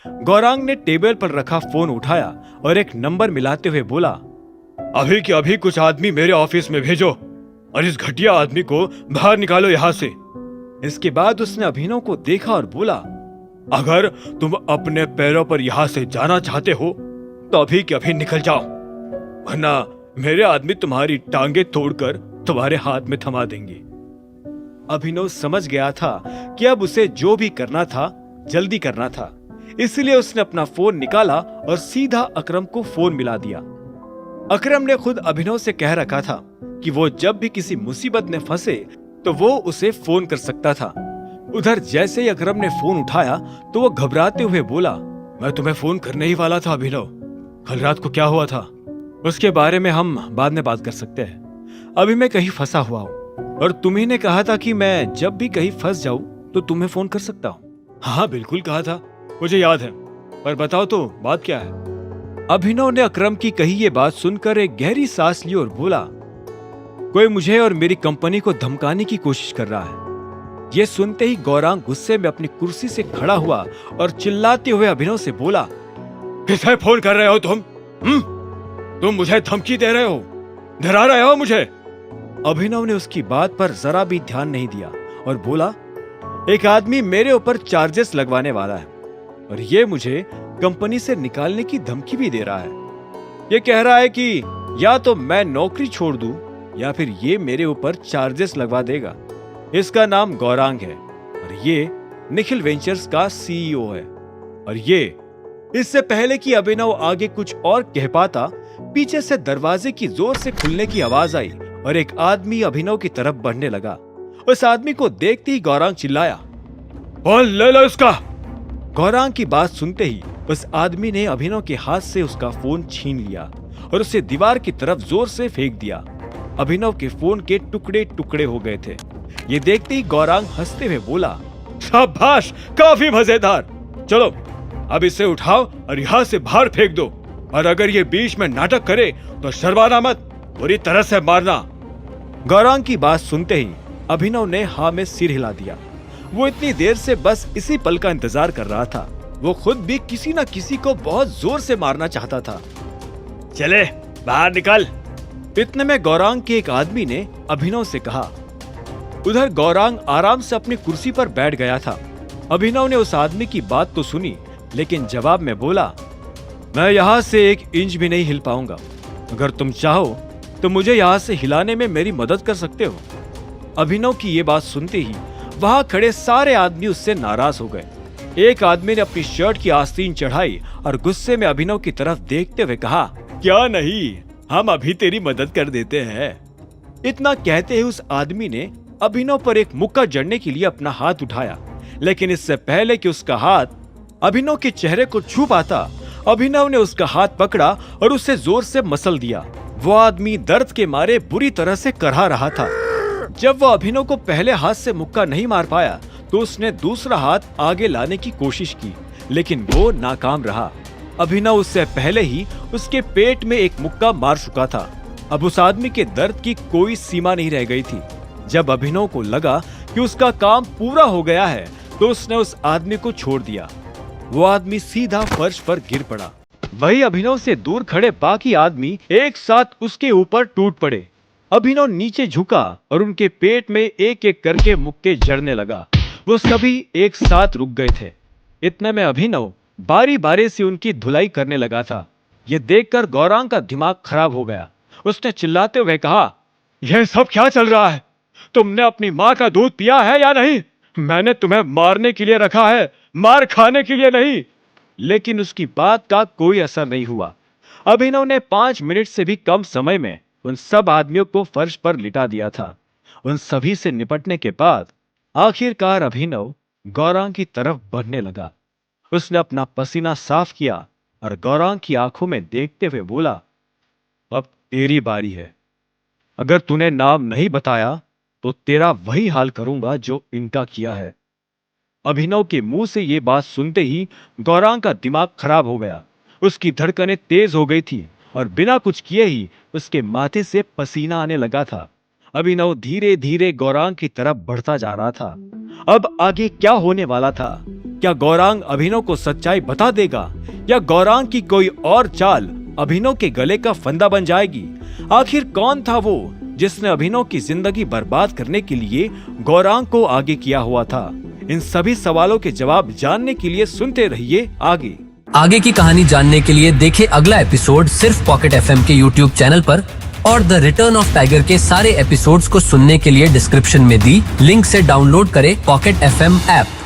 गौरांग ने टेबल पर रखा फोन उठाया और एक नंबर मिलाते हुए बोला, अभी के अभी कुछ आदमी मेरे ऑफिस में भेजो और इस घटिया आदमी को बाहर निकालो यहाँ से। इसके बाद उसने अभिनव को देखा और बोला, अगर तुम अपने पैरों पर यहाँ से जाना चाहते हो तो अभी के अभी निकल जाओ, वरना मेरे आदमी तुम्हारी टांगे तोड़कर तुम्हारे हाथ में थमा देंगे। अभिनव समझ गया था कि अब उसे जो भी करना था जल्दी करना था, इसलिए उसने अपना फोन निकाला और सीधा अकरम को फोन मिला दिया। अकरम ने खुद अभिनव से कह रखा था कि वो जब भी किसी मुसीबत में फंसे तो वो उसे फोन कर सकता था। उधर जैसे ही अकरम ने फोन उठाया तो वो घबराते हुए बोला, मैं तुम्हें फोन करने ही वाला था अभिनव, कल रात को क्या हुआ था उसके बारे में हम बाद में बात कर सकते हैं। अभी मैं कहीं फंसा हुआ हूँ और तुम्ही ने कहा था कि मैं जब भी कहीं फंस जाऊं तो तुम्हें फोन कर सकता हूँ। हाँ बिल्कुल कहा था, मुझे याद है, पर बताओ तो बात क्या है। अभिनव ने अकरम की कही ये बात सुनकर एक गहरी सांस ली और बोला, कोई मुझे और मेरी कंपनी को धमकाने की कोशिश कर रहा है। ये सुनते ही गौरांग गुस्से में अपनी कुर्सी से खड़ा हुआ और चिल्लाते हुए अभिनव से बोला, किसे फोन कर रहे हो तुम? तुम मुझे धमकी दे रहे हो, डरा रहे हो मुझे? अभिनव ने उसकी बात पर जरा भी ध्यान नहीं दिया और बोला, एक आदमी मेरे ऊपर चार्जेस लगवाने वाला है और ये मुझे कंपनी से निकालने की धमकी भी दे रहा है। ये कह रहा है कि या तो मैं नौकरी छोड़ दूं या फिर ये मेरे ऊपर चार्जेस लगवा देगा। इसका नाम गौरांग है और ये निखिल वेंचर्स का सीईओ है। और ये इससे पहले कि अभिनव आगे कुछ और कह पाता, पीछे से दरवाजे की जोर से खुलने की आवाज आई और एक आदमी अभिनव की तरफ बढ़ने लगा। उस आदमी को देखते ही गौरांग चिल्लाया, फोन ले लो उसका। गौरांग की बात सुनते ही उस आदमी ने अभिनव के हाथ से उसका फोन छीन लिया और उसे दीवार की तरफ जोर से फेंक दिया। अभिनव के फोन के टुकड़े टुकड़े हो गए थे। ये देखते ही गौरांग हंसते हुए बोला, शाबाश, काफी मजेदार। चलो अब इसे उठाओ और यहाँ से बाहर फेंक दो, और अगर ये बीच में नाटक करे तो शर्माना मत, बुरी तरह से मारना। गौरांग की बात सुनते ही अभिनव ने हाँ में सिर हिला दिया। वो इतनी देर से बस इसी पल का इंतजार कर रहा था। वो खुद भी किसी न किसी को बहुत जोर से मारना चाहता था। चले बाहर निकल। इतने में गौरांग के एक आदमी ने अभिनव से कहा। उधर गौरांग आराम से अपनी कुर्सी पर बैठ गया था। अभिनव ने उस आदमी की बात तो सुनी, लेकिन जवाब में बोला, मैं यहाँ से 1 इंच भी नहीं हिल पाऊंगा। अगर तुम चाहो तो मुझे यहाँ से हिलाने में मेरी मदद कर सकते हो। अभिनव की ये बात सुनते ही वहां खड़े सारे आदमी उससे नाराज हो गए। एक आदमी ने अपनी शर्ट की आस्तीन चढ़ाई और गुस्से में अभिनव की तरफ देखते हुए कहा, क्या नहीं, हम अभी तेरी मदद कर देते हैं। इतना कहते ही उस आदमी ने अभिनव पर एक मुक्का जड़ने के लिए अपना हाथ उठाया, लेकिन इससे पहले कि उसका हाथ अभिनव के चेहरे को छू पाता, अभिनव ने उसका हाथ पकड़ा और उसे जोर से मसल दिया। वो आदमी दर्द के मारे बुरी तरह से करहा रहा था। जब वो अभिनव को पहले हाथ से मुक्का नहीं मार पाया तो उसने दूसरा हाथ आगे लाने की कोशिश की, लेकिन वो नाकाम रहा। अभिनव उससे पहले ही उसके पेट में एक मुक्का मार चुका था। अब उस आदमी के दर्द की कोई सीमा नहीं रह गई थी। जब अभिनव को लगा कि उसका काम पूरा हो गया है तो उसने उस आदमी को छोड़ दिया। वो आदमी सीधा फर्श पर गिर पड़ा। वही अभिनव से दूर खड़े बाकी आदमी एक साथ उसके ऊपर टूट पड़े। अभिनव नीचे झुका और उनके पेट में एक एक करके मुक्के जड़ने लगा। वो सभी एक साथ रुक गए थे। इतने में अभिनव बारी बारी से उनकी धुलाई करने लगा था। ये देखकर गौरांग का दिमाग खराब हो गया। उसने चिल्लाते हुए कहा, यह सब क्या चल रहा है? तुमने अपनी माँ का दूध पिया है या नहीं? मैंने तुम्हें मारने के लिए रखा है, मार खाने के लिए नहीं। लेकिन उसकी बात का कोई असर नहीं हुआ। अभिनव ने 5 मिनट से भी कम समय में उन सब आदमियों को फर्श पर लिटा दिया था। उन सभी से निपटने के बाद आखिरकार अभिनव गौरांग की तरफ बढ़ने लगा। उसने अपना पसीना साफ किया और गौरांग की आंखों में देखते हुए बोला, अब तेरी बारी है। अगर तूने नाम नहीं बताया तो तेरा वही हाल करूंगा जो इनका किया है। अभिनव के मुंह से ये बात सुनते ही गौरांग का दिमाग खराब हो गया। उसकी धड़कनें तेज हो गई थी और बिना कुछ किए ही उसके माथे से पसीना आने लगा था। अभिनव धीरे धीरे गौरांग की तरफ बढ़ता जा रहा था। अब आगे क्या होने वाला था क्या गौरांग अभिनव को सच्चाई बता देगा या गौरांग की कोई और चाल अभिनव के गले का फंदा बन जाएगी? आखिर कौन था वो जिसने अभिनव की जिंदगी बर्बाद करने के लिए गौरांग को आगे किया हुआ था? इन सभी सवालों के जवाब जानने के लिए सुनते रहिए आगे की कहानी जानने के लिए देखें अगला एपिसोड सिर्फ पॉकेट एफएम के यूट्यूब चैनल पर, और द रिटर्न ऑफ टाइगर के सारे एपिसोड्स को सुनने के लिए डिस्क्रिप्शन में दी लिंक से डाउनलोड करें पॉकेट एफएम ऐप।